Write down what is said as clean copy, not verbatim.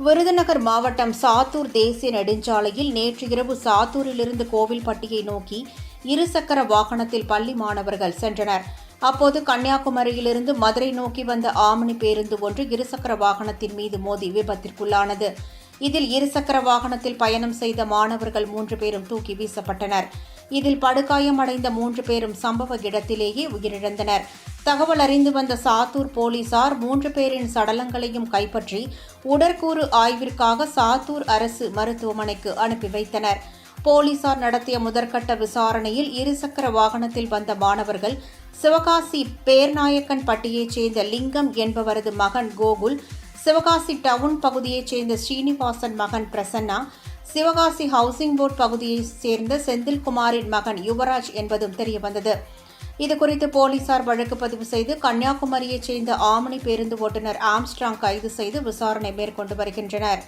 விருதுநகர் மாவட்டம் சாத்தூர் தேசிய நெடுஞ்சாலையில் நேற்று இரவு சாத்தூரிலிருந்து கோவில்பட்டியை நோக்கி இருசக்கர வாகனத்தில் பள்ளி மாணவர்கள் சென்றனர். அப்போது கன்னியாகுமரியிலிருந்து மதுரை நோக்கி வந்த ஆம்னி பேருந்து ஒன்று இருசக்கர வாகனத்தின் மீது மோதி விபத்திற்குள்ளானது. இதில் இருசக்கர வாகனத்தில் பயணம் செய்த மாணவர்கள் 3 பேரும் தூக்கி வீசப்பட்டனர். இதில் படுகாயமடைந்த 3 பேரும் சம்பவ இடத்திலேயே உயிரிழந்தனர். தகவல் அறிந்து வந்த சாத்தூர் போலீசார் 3 பேரின் சடலங்களையும் கைப்பற்றி உடற்கூறு ஆய்விற்காக சாத்தூர் அரசு மருத்துவமனைக்கு அனுப்பி வைத்தனர். போலீசார் நடத்திய முதற்கட்ட விசாரணையில் இருசக்கர வாகனத்தில் வந்த மாணவர்கள் சிவகாசி பேர்நாயக்கன் பட்டியைச் சேர்ந்த லிங்கம் என்பவரது மகன் கோகுல், சிவகாசி டவுன் பகுதியைச் சேர்ந்த ஸ்ரீனிவாசன் மகன் பிரசன்னா, சிவகாசி ஹவுசிங் போர்டு பகுதியைச் சேர்ந்த செந்தில்குமாரின் மகன் யுவராஜ் என்பதும் தெரியவந்தது. இதுகுறித்து போலீசார் வழக்கு பதிவு செய்து கன்னியாகுமரியைச் சேர்ந்த ஆம்னி பேருந்து ஓட்டுநர் ஆம்ஸ்ட்ராங் கைது செய்து விசாரணை மேற்கொண்டு வருகின்றனர்.